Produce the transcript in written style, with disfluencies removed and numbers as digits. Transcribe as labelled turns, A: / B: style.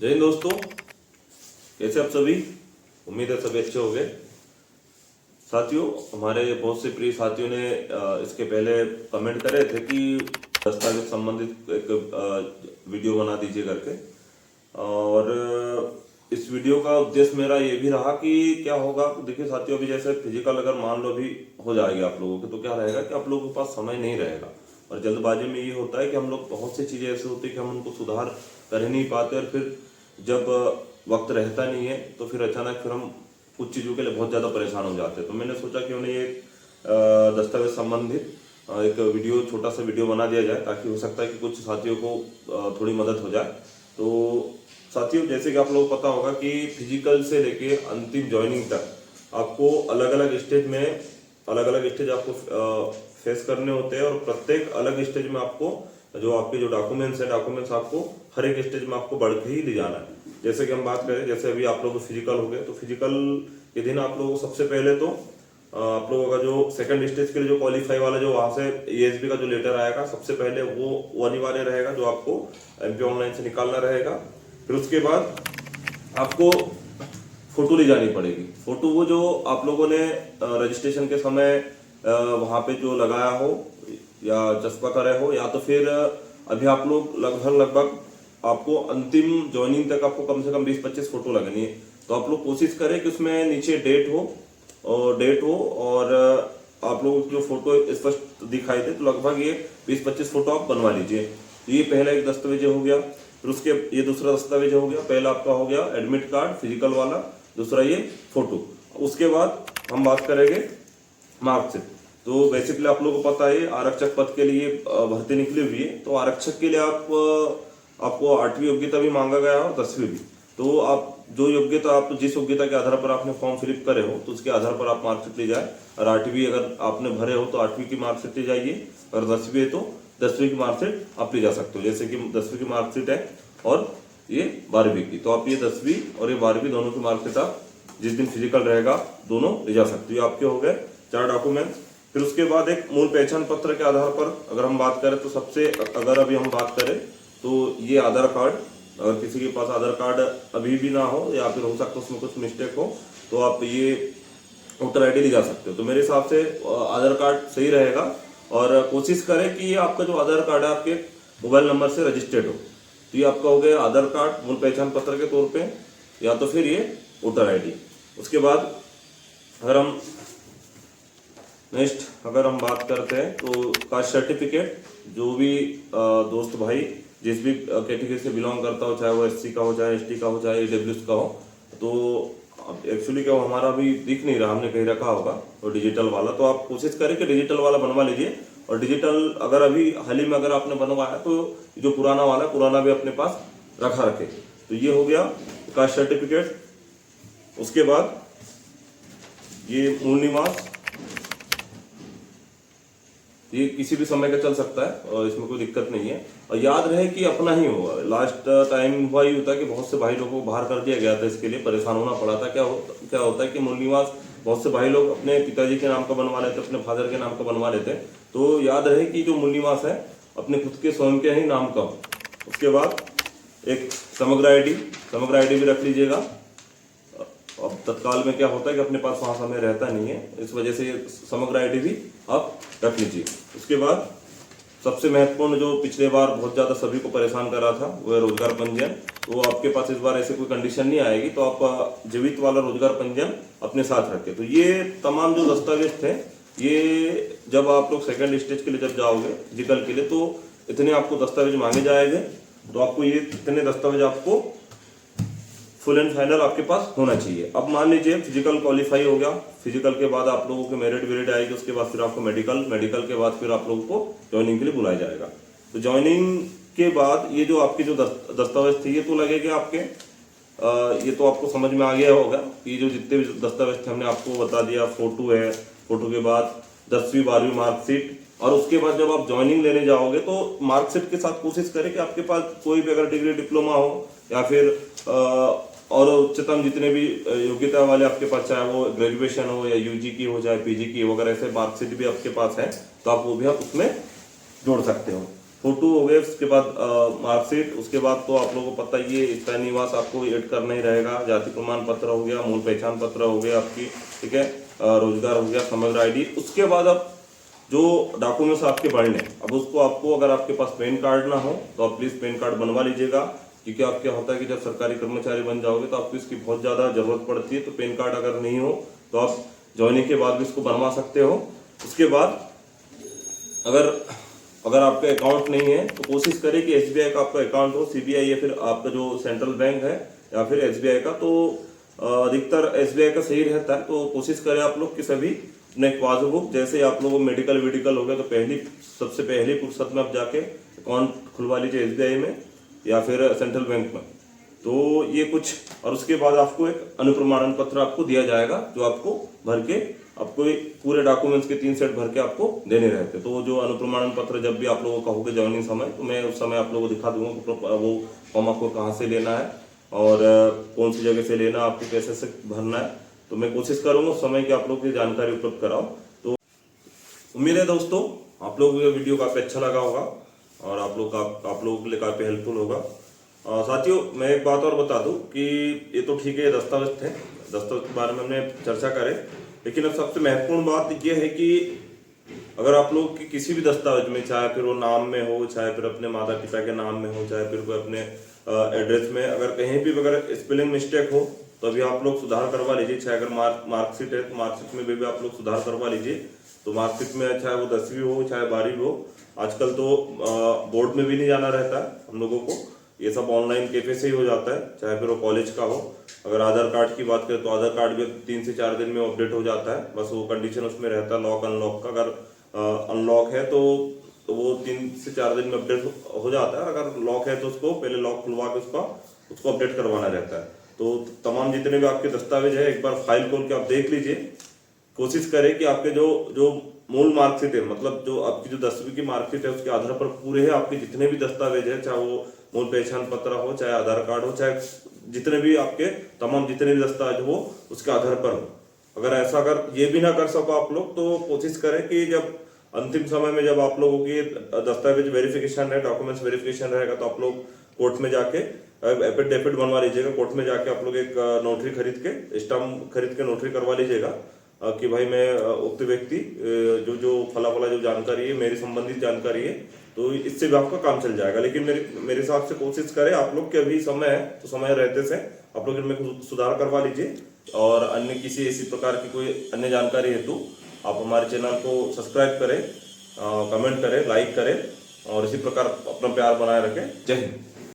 A: जय हिंद दोस्तों, कैसे आप सभी। उम्मीद है सभी अच्छे हो गए। साथियों, हमारे बहुत से प्रिय साथियों ने इसके पहले कमेंट करे थे कि दस्तावेज संबंधित एक वीडियो बना दीजिए करके। और इस वीडियो का उद्देश्य मेरा ये भी रहा कि क्या होगा, देखिए साथियों, अभी जैसे फिजिकल अगर मान लो भी हो जाएगी आप लोगों के, तो क्या रहेगा कि आप लोगों के पास समय नहीं रहेगा। और जल्दबाजी में ये होता है कि हम लोग बहुत सी चीजें ऐसी होती है कि हम उनको सुधार कर ही नहीं पाते, और फिर जब वक्त रहता नहीं है तो फिर अचानक फिर हम कुछ चीज़ों के लिए बहुत ज़्यादा परेशान हो जाते हैं। तो मैंने सोचा कि उन्हें ये दस्तावेज संबंधित एक वीडियो, छोटा सा वीडियो बना दिया जाए, ताकि हो सकता है कि कुछ साथियों को थोड़ी मदद हो जाए। तो साथियों, जैसे कि आप लोगों को पता होगा कि फिजिकल से लेके अंतिम ज्वाइनिंग तक आपको अलग अलग स्टेज में अलग अलग स्टेज आपको फेस करने होते हैं, और प्रत्येक अलग स्टेज में आपको जो आपके जो डॉक्यूमेंट्स है, डॉक्यूमेंट्स आपको हर एक स्टेज में आपको बढ़ के ही ले जाना है। जैसे कि हम बात करें, जैसे अभी आप लोग फिजिकल हो गए, तो फिजिकल के दिन आप लोगों को सबसे पहले तो आप लोगों का जो सेकंड स्टेज के लिए जो क्वालिफाई वाला जो वहां से ESB का जो लेटर आएगा, सबसे पहले वो अनिवार्य रहेगा, जो आपको MP ऑनलाइन से निकालना रहेगा। फिर उसके बाद आपको फोटो ले जानी पड़ेगी। फोटो वो जो आप लोगों ने रजिस्ट्रेशन के समय वहां पे जो लगाया हो या चस्पा करे हो, या तो फिर अभी आप लोग लगभग आपको अंतिम ज्वाइनिंग तक आपको कम से कम 20-25 फोटो लगनी है। तो आप लोग कोशिश करें कि उसमें नीचे डेट हो और आप लोगों की जो फोटो स्पष्ट दिखाई दे, तो लगभग ये 20-25 फोटो आप बनवा लीजिए। तो ये पहला एक दस्तावेज हो गया। फिर उसके ये दूसरा दस्तावेज हो गया। पहला आपका हो गया एडमिट कार्ड फिजिकल वाला, दूसरा ये फोटो। उसके बाद हम बात करेंगे मार्कशीट। तो बेसिकली आप लोगों को पता है आरक्षक पद के लिए भर्ती निकली हुई है। तो आरक्षक के लिए आपको 8वीं योग्यता भी मांगा गया है और 10वीं भी। तो आप जो योग्यता, आप जिस योग्यता के आधार पर आपने फॉर्म फिलअप करे हो, तो उसके आधार पर आप मार्कशीट ले जाए। और 8वीं अगर आपने भरे हो तो 8वीं की मार्कशीट ले जाइए, और 10वीं है तो 10वीं की मार्कशीट आप ले जा सकते हो। जैसे कि 10वीं की मार्कशीट है और ये 12वीं की, तो आप ये 10वीं और ये 12वीं दोनों की मार्कशीट आप जिस दिन फिजिकल रहेगा दोनों ले जा सकते हो। आपके हो गए 4 डॉक्यूमेंट्स। फिर उसके बाद एक मूल पहचान पत्र के आधार पर अगर हम बात करें, तो सबसे अगर अभी हम बात करें तो ये आधार कार्ड, अगर किसी के पास आधार कार्ड अभी भी ना हो, या फिर हो सकता है उसमें कुछ मिस्टेक हो, तो आप ये वोटर ID ले जा सकते हो। तो मेरे हिसाब से आधार कार्ड सही रहेगा, और कोशिश करें कि ये आपका जो आधार कार्ड है आपके मोबाइल नंबर से रजिस्टर्ड हो। तो ये आपका हो गया आधार कार्ड मूल पहचान पत्र के तौर पे, या तो फिर ये वोटर ID। उसके बाद अगर हम नेक्स्ट बात करते हैं, तो कास्ट सर्टिफिकेट, जो भी दोस्त भाई जिस भी कैटेगरी से बिलोंग करता हो, चाहे वो SC का हो, चाहे ST का हो, चाहे AWS का हो, तो एक्चुअली क्या वो हमारा अभी दिख नहीं रहा, हमने कहीं रखा होगा तो डिजिटल वाला। तो आप कोशिश करें कि डिजिटल वाला बनवा लीजिए। और डिजिटल अगर अभी हाल ही में अगर आपने बनवाया, तो जो पुराना वाला है, पुराना भी अपने पास रखे। तो ये हो गया कास्ट सर्टिफिकेट। उसके बाद ये मूल निवास, ये किसी भी समय का चल सकता है और इसमें कोई दिक्कत नहीं है। और याद रहे कि अपना ही होगा। लास्ट टाइम हुआ ही होता है कि बहुत से भाई लोगों को बाहर कर दिया गया था, इसके लिए परेशान होना पड़ा था। क्या होता है कि मूल निवास बहुत से भाई लोग अपने पिताजी के नाम का बनवा लेते, अपने फादर के नाम का बनवा लेते। तो याद रहे कि जो मूल निवास है अपने खुद के स्वयं के ही नाम का हो। उसके बाद एक समग्र ID भी रख लीजिएगा। अब तत्काल में क्या होता है कि अपने पास वहां समय रहता नहीं है, इस वजह से ये समग्र ID भी आप रख लीजिए। उसके बाद सबसे महत्वपूर्ण, जो पिछले बार बहुत ज्यादा सभी को परेशान कर रहा था, वो है रोजगार पंजीयन। तो आपके पास इस बार ऐसे कोई कंडीशन नहीं आएगी, तो आप जीवित वाला रोजगार पंजीयन अपने साथ रखें। तो ये तमाम जो दस्तावेज थे, ये जब आप लोग सेकंड स्टेज के लिए जब जाओगे फिजिकल के लिए, तो इतने आपको दस्तावेज मांगे जाएंगे। तो आपको ये इतने दस्तावेज आपको फुल एंड फाइनल आपके पास होना चाहिए। अब मान लीजिए फिजिकल क्वालिफाई हो गया, फिजिकल के बाद आप लोगों के मेरिट आएगी, उसके बाद फिर आपको मेडिकल के बाद फिर आप लोगों को ज्वाइनिंग के लिए बुलाया जाएगा। तो ज्वाइनिंग के बाद ये जो आपके जो दस्तावेज थे, ये तो लगेगा आपके, ये तो आपको समझ में आ गया होगा। ये जो जितने भी दस्तावेज थे हमने आपको बता दिया। फोटो है, फोटो के बाद 10वीं 12वीं मार्कशीट, और उसके बाद जब आप ज्वाइनिंग लेने जाओगे तो मार्कशीट के साथ कोशिश करें कि आपके पास कोई भी अगर डिग्री डिप्लोमा हो, या फिर और उच्चतम जितने भी योग्यता वाले आपके पास, चाहे वो ग्रेजुएशन हो या UG की हो, चाहे PG की वगैरह, ऐसे मार्कशीट भी आपके पास है, तो आप वो भी आप उसमें जोड़ सकते हो। फोटो हो गए, उसके बाद मार्कशीट, उसके बाद तो आप लोगों को पता ही है स्थायी निवास आपको ऐड करना ही रहेगा, जाति प्रमाण पत्र हो गया, मूल पहचान पत्र हो गया आपकी, ठीक है, रोजगार हो गया, समग्र आईडी। उसके बाद अब जो डॉक्यूमेंट्स आपके बढ़ने, अब उसको आपको अगर आपके पास पैन कार्ड ना हो तो आप प्लीज पैन कार्ड बनवा लीजिएगा, क्योंकि आप क्या होता है कि जब सरकारी कर्मचारी बन जाओगे तो आपको इसकी बहुत ज्यादा जरूरत पड़ती है। तो पैन कार्ड अगर नहीं हो तो आप ज्वाइनिंग के बाद भी इसको बनवा सकते हो। उसके बाद अगर आपका अकाउंट नहीं है तो कोशिश करें कि एसबीआई का आपका अकाउंट हो, सीबीआई या फिर आपका जो सेंट्रल बैंक है या फिर एसबीआई का, तो अधिकतर एसबीआई का सही रहता है। तो कोशिश करें आप लोग कि सभी अपने पासबुक, जैसे आप लोगों को मेडिकल वेडिकल हो गया तो सबसे पहली फुर्सत में आप जाके अकाउंट खुलवा लीजिए एसबीआई में या फिर सेंट्रल बैंक में। तो ये कुछ, और उसके बाद आपको एक अनुप्रमाणन पत्र आपको दिया जाएगा जो आपको भर के, आपको पूरे डॉक्यूमेंट्स के 3 सेट भर के आपको देने रहते। तो जो अनुप्रमाणन पत्र जब भी आप लोगों का होगा ज्वाइनिंग समय, तो मैं उस समय आप लोगों को दिखा दूंगा वो फॉर्म आपको कहाँ से लेना है और कौन सी जगह से लेना, आपको कैसे से भरना है। तो मैं कोशिश करूंगा उस समय की आप लोग की जानकारी उपलब्ध कराओ। तो उम्मीद है दोस्तों आप लोगों को ये वीडियो काफी अच्छा लगा होगा और आप लोगों के लिए काफी हेल्पफुल होगा। साथियों मैं एक बात और बता दूं कि ये तो ठीक है, दस्तावेज थे, दस्तावेज के बारे में हमने चर्चा करे, लेकिन अब सबसे महत्वपूर्ण बात यह है कि अगर आप लोग की किसी भी दस्तावेज में, चाहे फिर वो नाम में हो, चाहे फिर अपने माता पिता के नाम में हो, चाहे फिर कोई अपने एड्रेस में अगर कहीं भी अगर स्पेलिंग मिस्टेक हो तो अभी आप लोग सुधार करवा लीजिए। चाहे अगर मार्कशीट है तो मार्कशीट में भी आप लोग सुधार करवा लीजिए। तो मार्कशीट में चाहे वो 10वीं हो चाहे 12वीं हो, आजकल तो बोर्ड में भी नहीं जाना रहता है हम लोगों को, ये सब ऑनलाइन कैफे से ही हो जाता है, चाहे फिर वो कॉलेज का हो। अगर आधार कार्ड की बात करें तो आधार कार्ड भी 3 से 4 दिन में अपडेट हो जाता है, बस वो कंडीशन उसमें रहता है लॉक अनलॉक का। अगर अनलॉक है तो वो 3 से 4 दिन में अपडेट हो जाता है, अगर लॉक है तो उसको पहले लॉक खुलवा के उसको अपडेट करवाना रहता है। तो तमाम जितने भी आपके दस्तावेज है एक बार फाइल खोल के आप देख लीजिए। कोशिश करें कि आपके जो मूल मार्कशीट है, मतलब जो आपकी जो 10वीं की मार्कशीट है उसके आधार पर पूरे है आपके जितने भी दस्तावेज है, चाहे वो मूल पहचान पत्र हो, चाहे आधार कार्ड हो, चाहे जितने भी आपके तमाम जितने भी दस्तावेज हो उसके आधार पर हो। अगर ये भी ना कर सको आप लोग तो कोशिश करें कि जब अंतिम समय में जब आप लोगों की दस्तावेज वेरिफिकेशन है, डॉक्यूमेंट्स वेरिफिकेशन रहेगा, तो आप लोग कोर्ट में जाके एफिडेविट बनवा लीजिएगा। कोर्ट में जाके आप लोग एक नोटरी खरीद के, स्टाम्प खरीद के नोटरी करवा लीजिएगा कि भाई मैं उक्त व्यक्ति जो फला जो जानकारी है मेरी संबंधित जानकारी है, तो इससे भी आपका काम चल जाएगा। लेकिन मेरे हिसाब से कोशिश करें आप लोग के अभी समय है तो समय रहते से आप लोग इनमें सुधार करवा लीजिए। और अन्य किसी ऐसी प्रकार की कोई अन्य जानकारी हेतु आप हमारे चैनल को सब्सक्राइब करें, कमेंट करें, लाइक करें और इसी प्रकार अपना प्यार बनाए रखें। जय हिंद।